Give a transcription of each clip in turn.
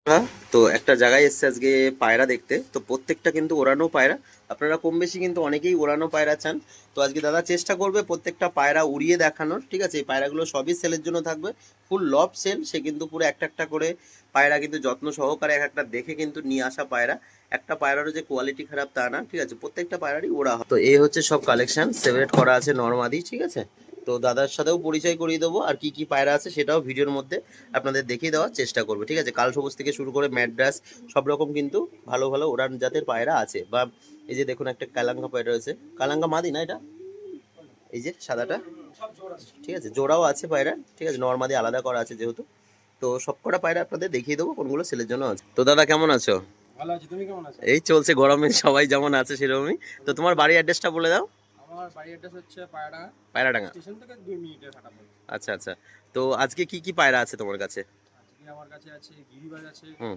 হ্যাঁ, তো একটা জায়গায় এসছে আজকে পায়রা দেখতে। তো প্রত্যেকটা কিন্তু ওড়ানো পায়রা। আপনারা কম বেশি কিন্তু অনেকেই ওড়ানো পায়রা চান। তো আজকে দাদা চেষ্টা করবে প্রত্যেকটা পায়রা উড়িয়ে দেখানোর। ঠিক আছে, এই পায়রাগুলো সবই সেলের জন্য থাকবে, ফুল লব সেল। সে কিন্তু পুরো একটা একটা করে পায়রা কিন্তু যত্ন সহকারে এক একটা দেখে কিন্তু নিয়ে আসা পায়রা। একটা পায়রারও যে কোয়ালিটি খারাপ তা না, ঠিক আছে, প্রত্যেকটা পায়রারই ওড়া হয়। তো এই হচ্ছে সব কালেকশন সেপারেট করা আছে নরমাদি, ঠিক আছে। তো দাদার সাথেও পরিচয় করিয়ে দেবো, আর কি কি পায়রা আছে সেটাও ভিডিওর মধ্যে আপনাদের দেখিয়ে দেওয়ার চেষ্টা করবে, ঠিক আছে। কাল সবুজ থেকে শুরু করে ম্যাড্রাস সব রকম কিন্তু ভালো ভালো ওড়ান জাতের পায়রা আছে। বা এই যে দেখুন একটা কালাঙ্গা পায়রা রয়েছে, কালাঙ্গা মাদি না এটা, এই যে সাদাটা, ঠিক আছে, জোড়াও আছে পায়রা, ঠিক আছে, নর্মাদি আলাদা করা আছে যেহেতু। তো সবকটা পায়রা আপনাদের দেখিয়ে দেবো কোনগুলো সেলের জন্য আছে। তো দাদা কেমন আছো? ভালো আছি, তুমি কেমন আছো? এই চলছে, গরমে সবাই যেমন আছে সেরকমই। তো তোমার বাড়ির অ্যাড্রেসটা বলে দাও। আমার বাড়ির অ্যাড্রেস হচ্ছে পায়রাডাঙ্গা, পায়রাডাঙ্গা। স্টেশন থেকে 2 মিনিটের হাঁটা পথ। আচ্ছা আচ্ছা। তো আজকে কি কি পায়রা আছে তোমার কাছে? আজকে আমার কাছে আছে গিরিবাজ আছে, হুম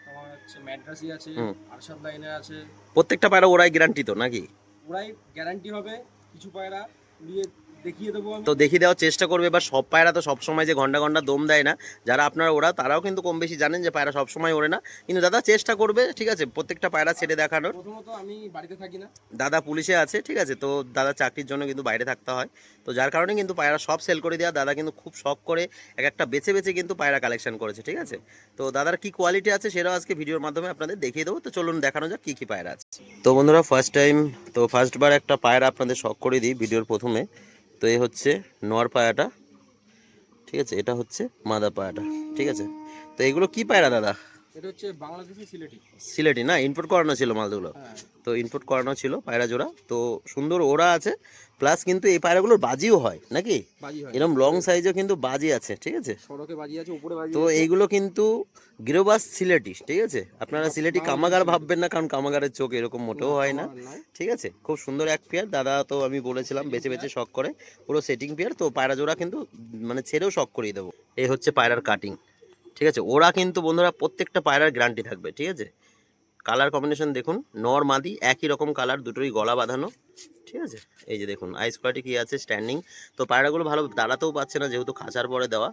তোমার হচ্ছে ম্যাড্রাসি আছে, হুম। আরশাদ লাইনের আছে। প্রত্যেকটা পায়রা ওরাই গ্যারান্টি তো নাকি? ওরাই গ্যারান্টি হবে, কিছু পায়রা উড়িয়ে দেখিয়ে দেবো তো আমি। দেখিয়ে দেওয়ার চেষ্টা করবে। এবার সব পায়রা তো সবসময় যে ঘন্টা ঘন্টা দম দেয় না। যারা আপনারা ওরা তারাও কিন্তু কম বেশি জানেন যে পায়রা সবসময় ওড়ে না, কিন্তু দাদা চেষ্টা করবে, ঠিক আছে, প্রত্যেকটা পায়রা আর ছেড়ে দেখানোর। প্রথমত আমি বাড়িতে থাকি না। দাদা পুলিশে আছে, ঠিক আছে, তো দাদা চাকরির জন্য কিন্তু বাইরে থাকতে হয়। তো যার কারণে কিন্তু পায়রা সব সেল করে দেওয়া, দাদা কিন্তু খুব শখ করে এক একটা বেছে বেছে কিন্তু পায়রা কালেকশন করেছে, ঠিক আছে। তো দাদার কি কোয়ালিটি আছে সেটাও আজকে ভিডিওর মাধ্যমে আপনাদের দেখিয়ে দেবো। তো চলুন দেখানো যাক কি কি পায়রা আছে। তো বন্ধুরা ফার্স্ট টাইম, তো ফার্স্টবার একটা পায়রা আপনাদের শখ করে দিই ভিডিওর প্রথমে। তো এই হচ্ছে নর পায়রাটা, ঠিক আছে, এটা হচ্ছে মাদা পায়রাটা, ঠিক আছে। তো এগুলো কি পায়রা দাদা? এটা হচ্ছে বাংলাদেশি সিলেটি। সিলেটি না, ইম্পোর্ট করানো ছিল মালগুলো। হ্যাঁ, তো ইম্পোর্ট করানো ছিল পায়রা জোড়া, তো সুন্দর ওরা আছে। প্লাস কিন্তু এই পায়রাগুলোর বাজিও হয় নাকি? বাজি হয়, এরকম লং উপরে সাইজও কিন্তু বাজি আছে, ঠিক আছে। সড়কে বাজি আছে, উপরে বাজি তো আছে। এইগুলো কিন্তু গিরোবাস সিলেটি, ঠিক আছে। আপনারা সিলেটি বাংলাদেশি কামাগার সিলেটি। ভাববেন না, কারণ কামাগারের চোখ এরকম মোটেও না, হয় না, কামার নয়। ঠিক আছে। খুব সুন্দর এক পেয়ার দাদা, তো আমি বলেছিলাম সেটিং বেছে বেছে পেয়ার। শখ করে পুরো সেটিং পেয়ার। তো পায়রা জোড়া কিন্তু মানে ছেড়েও শখ করিয়ে দেবো। এই হচ্ছে পায়রার কাটিং, ঠিক আছে। ওরা কিন্তু বন্ধুরা প্রত্যেকটা পায়রার গ্যারান্টি থাকবে, ঠিক আছে। কালার কম্বিনেশন দেখুন, নর মাদি একই রকম কালার, দুটোই গলা বাঁধানো, ঠিক আছে। এই যে দেখুন আইস কোয়ালিটি কি আছে, স্ট্যান্ডিং। তো পায়রাগুলো ভালো দাঁড়াতেও পাচ্ছে না যেহেতু খাঁচার পরে দেওয়া,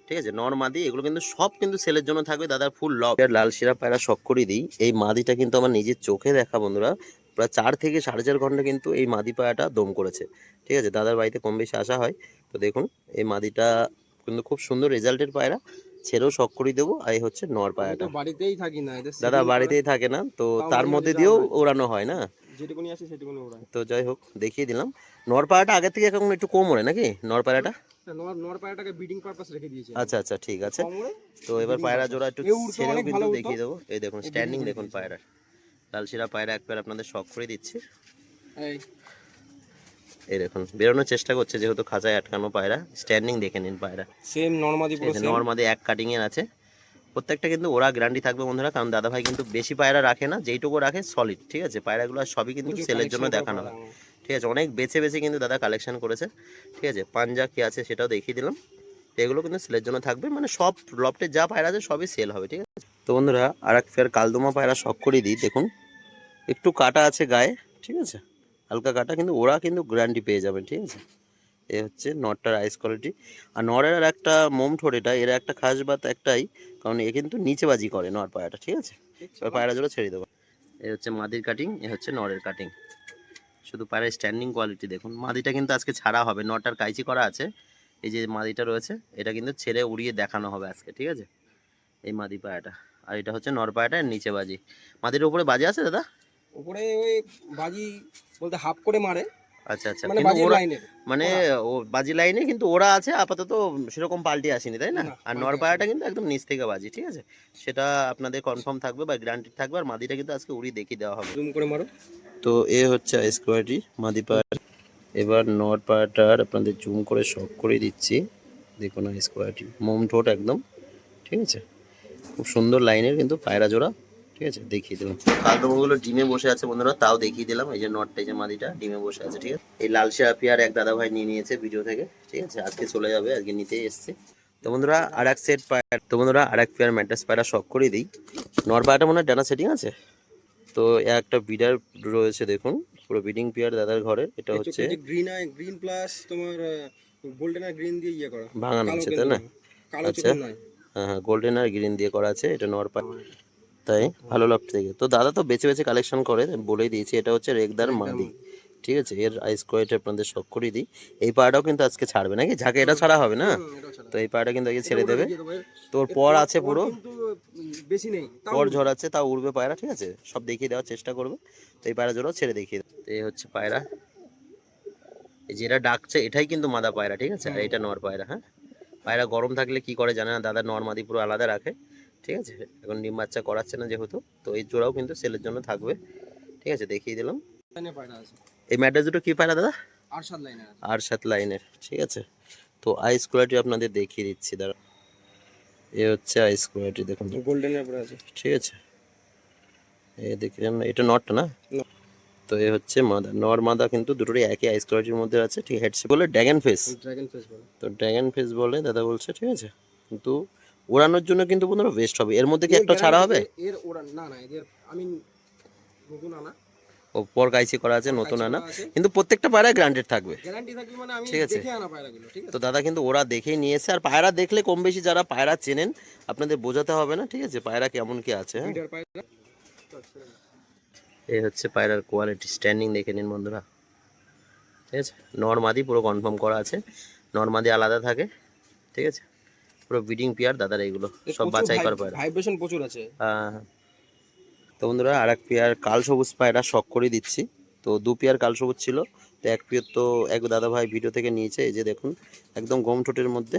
ঠিক আছে। নর মাদি এগুলো কিন্তু সব কিন্তু সেলের জন্য থাকবে, দাদার ফুল লব। লাল শিরা পায়রা শখ করে দিই, এই মাদিটা কিন্তু আমার নিজের চোখে দেখা বন্ধুরা। প্রায় 4 থেকে 4.5 ঘন্টা কিন্তু এই মাদি পায়রাটা দম করেছে, ঠিক আছে। দাদার বাড়িতে কম বেশি আসা হয়। তো দেখুন এই মাদিটা কিন্তু খুব সুন্দর রেজাল্টের পায়রা, ছেড়েও শখ করে দেবো। আর এই হচ্ছে নর আমি তো পায়রাটা। বাড়িতেই থাকি না, এদের দাদা সেটিং করে। বাড়িতেই থাকে না, তো তাও তার মাঝে মাঝে মধ্যে যাওয়া দিয়েও হয়, ওড়ানো হয় না। যেটুকুনি আসে সেটুকুনি ওড়ায়। তো যাই হোক দেখিয়ে দিলাম। নরপাড়াটা আগের থেকে এখন একটু কম ওড়ে নাকি নরপাড়াটা? নর পায়রাটাকে ব্রিডিং পারপাস রেখে দিয়েছি আমি। আচ্ছা আচ্ছা, ঠিক একটু আছে। কম ওড়ে, তো এবার ব্রিডিং পায়রা পারপাস। জোড়া একটু এ উড়তো, ছেড়েও অনেক কিন্তু ভালো উড়তো। দেখিয়ে দেবো। এই দেখুন এই ব্রিডিং স্ট্যান্ডিং করে দেখুন দিয়েছি আমি। পায়রার। লালশিরা পায়রা এক পেয়ার আপনাদের শখ করে দিচ্ছি। এই এই দেখুন বেরোনোর চেষ্টা করছে যেহেতু খাঁচায় আটকানো পায়রা। স্ট্যান্ডিং দেখে নিন পায়রা, সেম নরমাদি, ঠিক পুরো আছে। সেম। নর্মাদি এক কাটিং এর আছে। প্রত্যেকটা কিন্তু ওরা গ্যারান্টি থাকবে বন্ধুরা, কারণ দাদা ভাই কিন্তু বেশি পায়রা রাখে না, যেইটুকু রাখে সলিড, ঠিক আছে। পায়রাগুলো সবই কিন্তু প্রচুর সেলের জন্য কালেকশন করা দেখানো পায়রা হয়, আমার। ঠিক আছে। অনেক বেছে বেছে কিন্তু দাদা কালেকশন করেছে, ঠিক আছে। পাঞ্জা কি আছে সেটাও দেখিয়ে দিলাম। তো এগুলো কিন্তু সেলের জন্য থাকবে, মানে সব লফটে যা পায়রা আছে সবই সেল হবে, ঠিক আছে। তো বন্ধুরা আর এক ফের কালদমা পায়রা শখ করে দিই, দেখুন একটু কাটা আছে গায়ে, ঠিক আছে, হালকা কাটা, কিন্তু ওরা কিন্তু গ্যারান্টি পেয়ে যাবেন, ঠিক আছে। এ হচ্ছে নটটার আইস কোয়ালিটি। আর নরের আর একটা মোম ঠোঁট, এটা এর একটা খাস বাত একটাই, কারণ এ কিন্তু নিচে বাজি করে নর পায়রাটা, ঠিক আছে। এবার পায়রা জোড়া ছেড়ে দেবো। এ হচ্ছে মাদির কাটিং, এ হচ্ছে নরের কাটিং। শুধু পায়রার স্ট্যান্ডিং কোয়ালিটি দেখুন। মাদিটা কিন্তু আজকে ছাড়া হবে, নটার কাইচি করা আছে। এই যে মাদিটা রয়েছে এটা কিন্তু ছেড়ে উড়িয়ে দেখানো হবে আজকে, ঠিক আছে। এই মাদি পায়রাটা, আর এটা হচ্ছে নর পায়রাটা, এর নিচে বাজি। মাদির উপরে বাজি আছে দাদা? উপরে ওই বাজি বলতে হাফ করে মারে, আচ্ছা আচ্ছা, মানে কিন্তু বাজির ওরা লাইনের। মানে ওরা ও বাজি লাইনে কিন্তু ওরা আছে আপাতত, সেরকম পাল্টে আসেনি তাই না? না আর পাল্টে নরপায়াটা আসেনি। কিন্তু একদম নিচ থেকে বাজি, ঠিক আছে। সেটা আপনাদের কনফার্ম থাকবে বা গ্যারান্টি থাকবে। আর মাদিটা কিন্তু আজকে উড়িয়ে দেখিয়ে দেওয়া হবে। জুম করে মারো। তো এ হচ্ছে স্কোয়ারটি মাদি পায়রা। এবার নর পায়রাটার আপনাদের জুম করে শক করে দিচ্ছি, দেখুন স্কোয়ারটি মোম ঠোঁট একদম, ঠিক আছে। খুব সুন্দর লাইনের কিন্তু পায়রা জোড়া, ঠিক আছে, দেখিয়ে দিলাম। কালদমগুলো ডিমে বসে আছে বন্ধুরা, তাও দেখিয়ে দিলাম। এই যে নটটা, এই যে মাদিটা ডিমে বসে আছে, ঠিক আছে। এই লাল পেয়ার এক দাদা ভাই নিয়ে নিয়েছে ভিডিও থেকে, ঠিক আছে, আজকে চলে যাবে, আজকে নিতেই এসছে। তো বন্ধুরা আর এক সেট পায়রা, তো বন্ধুরা আর এক পেয়ার ম্যাট্রাস পায়রা শখ করে দিই। নর পায়রাটা মনে হয় ডানা সেটিং আছে। তো একটা বিডার রয়েছে দেখুন, পুরো বিডিং পেয়ার দাদার ঘরে। এটা এই হচ্ছে চোখে যে গ্রিন আই, গ্রিন প্লাস তোমার গোল্ডেন আর গ্রিন দিয়ে ইয়ে করা, ভাঙানো কালো আছে তাই কিন্তু না? না, কালো আচ্ছা, চোখের নয়। হ্যাঁ হ্যাঁ, গোল্ডেন আর গ্রিন দিয়ে করা আছে, এটা নর পায়রা। আমার এটা। তাই হ্যাঁ, ভালো লাগছে দেখে। তো দাদা তো বেছে বেছে কালেকশন করে, বলেই দিয়েছি এটা হচ্ছে রেগদার রেগদার মাদি। মাদি। ঠিক আছে, এর আইস কোয়ালিটি আপনাদের শখ করে দিই। এই পায়রাটাও কিন্তু আজকে ছাড়বে নাকি, ঝাঁকে এটা ছাড়া হবে না? এটাও ছাড়া তো হবে। এই পায়রাটা কিন্তু আজকে এটা ছেড়ে উড়ে দেবে। দেখিয়ে দেবো তোর এর পর পর আছে পর পুরো, কিন্তু বেশি নেই, তাও পর উড়বে। ঝড় আছে, তাও উড়বে পায়রা, ঠিক আছে, সব দেখিয়ে দেওয়ার চেষ্টা করবে। তো এই পায়রা জোড়াও ছেড়ে দেখিয়ে দেবে। তো এই হচ্ছে পায়রা, এই যেটা ডাকছে এটাই কিন্তু মাদা পায়রা, ঠিক আছে, আর হুম। এটা নর পায়রা। হ্যাঁ, পায়রা গরম থাকলে কি করে জানে না দাদা, নর মাদি পুরো আলাদা রাখে। ঠিক আছে, এখন ডিম বাচ্চা করাচ্ছে না যেহেতু, তো এই জোড়াও কিন্তু সেলের জন্য থাকবে। ঠিক আছে, দেখিয়ে দিলাম। লাইনে পায়রা আছে, এই ম্যাট্রেস দুটো কি পায়রা দাদা? আরশাদ লাইনে আছে। আর সাত লাইনের, ঠিক আছে। তো আইস কোয়ালিটি আপনাদের দেখিয়ে দিচ্ছি দাঁড়া। এ হচ্ছে আইস কোয়ালিটি দেখুন, গোল্ডেনের উপরে আছে। ঠিক আছে। এ দেখেন এটা নটটা না? না, তো এ হচ্ছে মাদা, নর মাদা কিন্তু দুটোরই একই আইস কোয়ালিটির মধ্যে আছে। ঠিক, হেডসে বলে ড্র্যাগন ফেস। ড্রাগন ফেস বলে। তো ড্র্যাগন ফেস বলে দাদা বলছে, ঠিক আছে। কিন্তু ওড়ানোর জন্য কিন্তু বন্ধুরা বেস্ট হবে। এর মধ্যে কি এর একটা ছাড়া হবে? এর ওরা না না, এদের আমি নতুন আনা, ওপর গাইছি করা আছে, ওর নতুন কাইচি আনা। করা আছে। কিন্তু প্রত্যেকটা পায়রা গ্রান্টেড থাকবে, গ্যারান্টি থাকবে মানে আমি ঠিক আছে। দেখে আনা পায়রাগুলো, ঠিক তো আছে। দাদা কিন্তু ওরা দেখেই নিয়ে এসে, আর পায়রা দেখলে কম বেশি যারা পায়রা চেনেন আপনাদের বোঝাতে হবে না, ঠিক আছে, পায়রা কেমন কি আছে। হ্যাঁ, ব্রিডার পায়রা। এই হচ্ছে পায়রার কোয়ালিটি, স্ট্যান্ডিং দেখে নিন বন্ধুরা। ঠিক আছে, নরমাদি পুরো কনফার্ম করা আছে, নরমাদি আলাদা থাকে। ঠিক আছে, পুরো ব্রিডিং পেয়ার দাদার এইগুলো সব প্রচুর বাছাই করা পায়রা। ভাইব্রেশন প্রচুর আছে। হ্যাঁ হ্যাঁ। তো বন্ধুরা আর এক পেয়ার কাল সবুজ পায়রা শখ করে দিচ্ছি। তো দু পেয়ার কাল সবুজ ছিল, তো এক পেয়ার তো এক দাদা ভাই ভিডিও থেকে নিয়েছে, এই যে দেখুন একদম গম ঠোঁটের মধ্যে।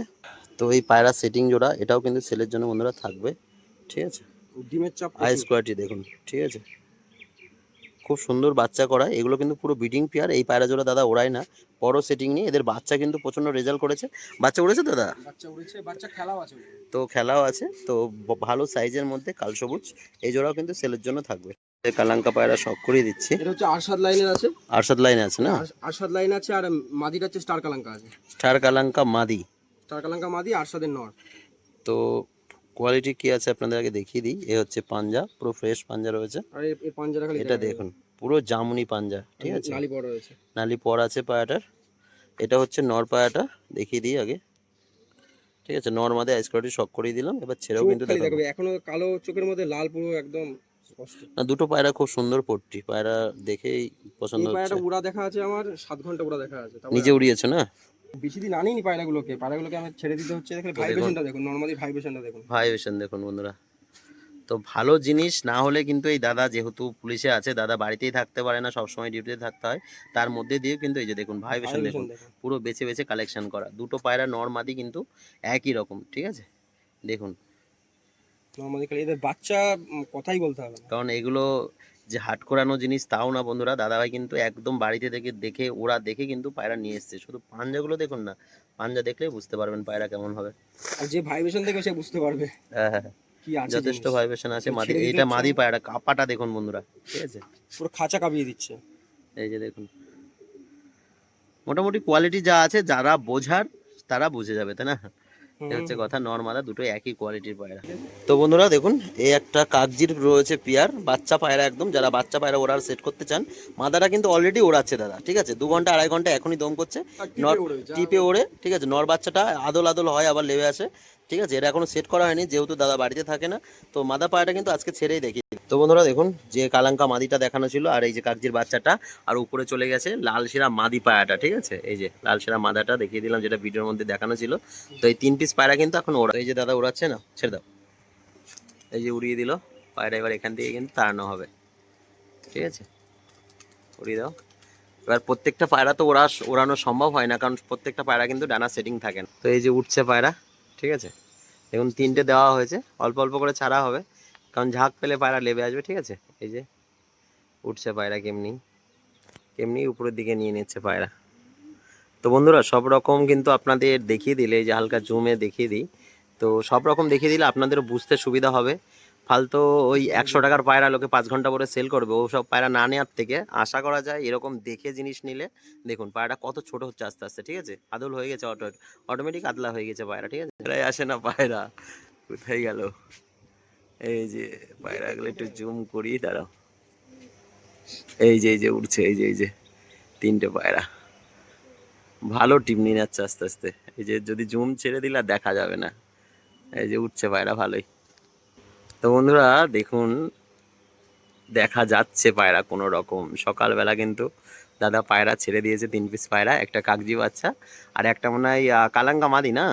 তো এই পায়রা সেটিং জোড়া, এটাও কিন্তু সেলের জন্য বন্ধুরা থাকবে। ঠিক আছে, ডিমের চাপ আইস প্রচুর। কোয়ালিটি দেখুন, ঠিক আছে, খুব সুন্দর বাচ্চা করা। এগুলো কিন্তু পুরো ব্রিডিং পেয়ার। এই পায়রা জোড়া দাদা ওড়ায় না, বড় সেটিং নিয়ে এদের বাচ্চা কিন্তু প্রচন্ড রেজাল্ট করেছে। বাচ্চা উড়েছে দাদা? বাচ্চা উড়েছে, বাচ্চা খেলাও আছে ওদের। তো খেলাও আছে। তো ভালো সাইজের মধ্যে কাল সবুজ, এই জোড়াও কিন্তু সেলের জন্য থাকবে। এই কালাঙ্কা পায়রা শখ করে দিচ্ছি। এটা হচ্ছে আরশাদ লাইনের আছে। আরশাদ লাইনে আছে না? আরশাদ লাইন আছে, আর মাদিটা হচ্ছে স্টার কালাঙ্কা আছে। স্টার কালাঙ্কা মাদি। স্টার কালাঙ্কা মাদি, আরশাদের নর। তো কোয়ালিটি কি আছে আপনাদের আগে দেখিয়ে দিই। এ হচ্ছে পাঞ্জা, পুরো ফ্রেশ পাঞ্জা রয়েছে। আর এই পাঞ্জাটা খালি এটা দেখুন পুরো জামুনি পাঞ্জা, ঠিক আছে, নালি বড় রয়েছে। নালি পর আছে পায়াটার। এটা হচ্ছে নর পায়াটা, দেখিয়ে দিই আগে। ঠিক আছে, নর মাদে আইস কোয়ালিটি শখ করিয়ে দিলাম, এবার ছেড়েও চোখ কিন্তু খালি দেখাবো। দেখবে, এখনো কালো চোখের মধ্যে লাল পুরো একদম স্পষ্ট। না, দুটো পায়রা খুব সুন্দর পট্টি, পায়রা দেখেই পছন্দ এই হচ্ছে। পায়রাটা উড়া দেখা আছে আমার 7 ঘন্টা উড়া দেখা আছে, তারপরে নিজে উড়িয়েছো না? বেশি দিন আনিনি পায়রাগুলোকে আমি ছেড়ে দিতে হচ্ছে। দেখলে তো দেখুন ভাইব্রেশনটা দেখুন, নরমালি ভাইব্রেশনটা দেখুন। ভাইবেশন দেখুন বন্ধুরা। তো ভালো জিনিস না হলে কিন্তু এই দাদা যেহেতু পুলিশে আছে, দাদা বাড়িতেই থাকতে পারে না, সবসময় ডিউটিতে থাকতে হয়, তার মধ্যে দিয়ে কিন্তু এই যে দেখুন ভাইবেশন ভাইব্রেশন দেখুন, দেখুন। পুরো বেছে বেছে কালেকশন করা। দুটো পায়রা নর মাদি কিন্তু একই রকম, ঠিক আছে, দেখুন। নরমালি খালি এদের বাচ্চা কথাই বলতে হবে না। কারণ এগুলো যে হাট করানো জিনিস তাও না বন্ধুরা, দাদাভাই কিন্তু একদম বাড়িতে থেকে দেখে ওরা দেখে কিন্তু পায়রা নিয়ে এসছে। শুধু পাঞ্জাগুলো দেখুন না, পাঞ্জা দেখলেই বুঝতে পারবেন পায়রা কেমন হবে। আর যে ভাইব্রেশন দেখবে সে বুঝতে পারবে হ্যাঁ হ্যাঁ, কি আছে যথেষ্ট জিনিস। ভাইব্রেশন আছে। মাদি, ছেড়ে দিতে এইটা হচ্ছে মাদি আমার। পায়রা, কাপাটা দেখুন বন্ধুরা, ঠিক আছে, পুরো খাঁচা কাঁপিয়ে দিচ্ছে। এই যে দেখুন। মোটামুটি কোয়ালিটি যা আছে যারা বোঝার তারা বুঝে যাবে, তাই না? এই হুম। হচ্ছে কথা, নর মাদা দুটো একই কোয়ালিটির পায়রা। তো বন্ধুরা দেখুন, এই একটা কাকজির রয়েছে পিয়ার, বাচ্চা পায়রা একদম, যারা বাচ্চা পায়রা ওড়ার সেট করতে চান। মাদাটা কিন্তু অলরেডি ওড়াচ্ছে দাদা, ঠিক আছে, 2 ঘন্টা 2.5 ঘন্টা এখনই দম করছে। আর নর টিপে উড়ে যা টিপে ওড়ে, ঠিক আছে, নর বাচ্চাটা আদল আদল হয় আবার লেবে আসে। ঠিক আছে, এটা এখনো সেট করা হয়নি যেহেতু দাদা বাড়িতে থাকে না। তো মাদা পায়রাটা কিন্তু আজকে ছেড়েই দেখি। তো বন্ধুরা দেখুন, যে কালাঙ্কা মাদিটা দেখানো ছিল, আর এই যে কাকজির বাচ্চাটা, আর উপরে চলে গেছে লাল শিরা মাদি পায়রাটা, ঠিক আছে, এই যে লাল শিরা মাদাটা দেখিয়ে দিলাম যেটা ভিডিওর মধ্যে দেখানো ছিল। তো এই 3 পিস পায়রা কিন্তু এখন ওরা, এই যে দাদা ওড়াচ্ছে না, ছেড়ে দাও, এই যে উড়িয়ে দিল পায়রা, এবার এখান থেকে কিন্তু তাড়ানো হবে, ঠিক আছে, উড়িয়ে দাও। এবার প্রত্যেকটা পায়রা তো ওড়ানো সম্ভব হয় না, কারণ প্রত্যেকটা পায়রা কিন্তু ডানা সেটিং থাকে না। তো এই যে উঠছে পায়রা, ঠিক আছে, দেখুন 3টে দেওয়া হয়েছে, অল্প অল্প করে ছাড়া হবে, কারণ ঝাঁক পেলে পায়রা লেবে আসবে, ঠিক আছে। এই যে উঠছে পায়রা, কেমনি কেমনি উপরের দিকে নিয়ে নিচ্ছে পায়রা। তো বন্ধুরা সব রকম কিন্তু আপনাদের দেখিয়ে দিলে, এই যে হালকা জুমে দেখিয়ে দিই, তো সব রকম দেখিয়ে দিলে আপনাদেরও বুঝতে সুবিধা হবে। ফালতু ওই 100 টাকার পায়রা লোকে 5 ঘন্টা পরে সেল করবে, ও সব পায়রা না নেওয়ার থেকে আশা করা যায় এরকম দেখে জিনিস নিলে। দেখুন পায়রাটা কত ছোট হচ্ছে আস্তে আস্তে, ঠিক আছে, আদল হয়ে গেছে, অটোমেটিক আদলা হয়ে গেছে পায়রা, ঠিক আছে। এরাই আসে না পায়রা, কোথায় গেল? এই যে পায়রাগুলো একটু জুম করি, দাঁড়াও, এই যে উঠছে, এই যে 3টে পায়রা, ভালো টিম নিয়ে যাচ্ছে আস্তে আস্তে। এই যে যদি জুম ছেড়ে দিলে আর দেখা যাবে না, এই যে উঠছে পায়রা ভালোই। তো বন্ধুরা দেখুন, দেখা যাচ্ছে পায়রা কোনো রকম। সকালবেলা কিন্তু দাদা পায়রা ছেড়ে দিয়েছে, 3 পিস পায়রা, একটা কাকজি বাচ্চা আর একটা মনে হয় কালাঙ্গা মাদি না।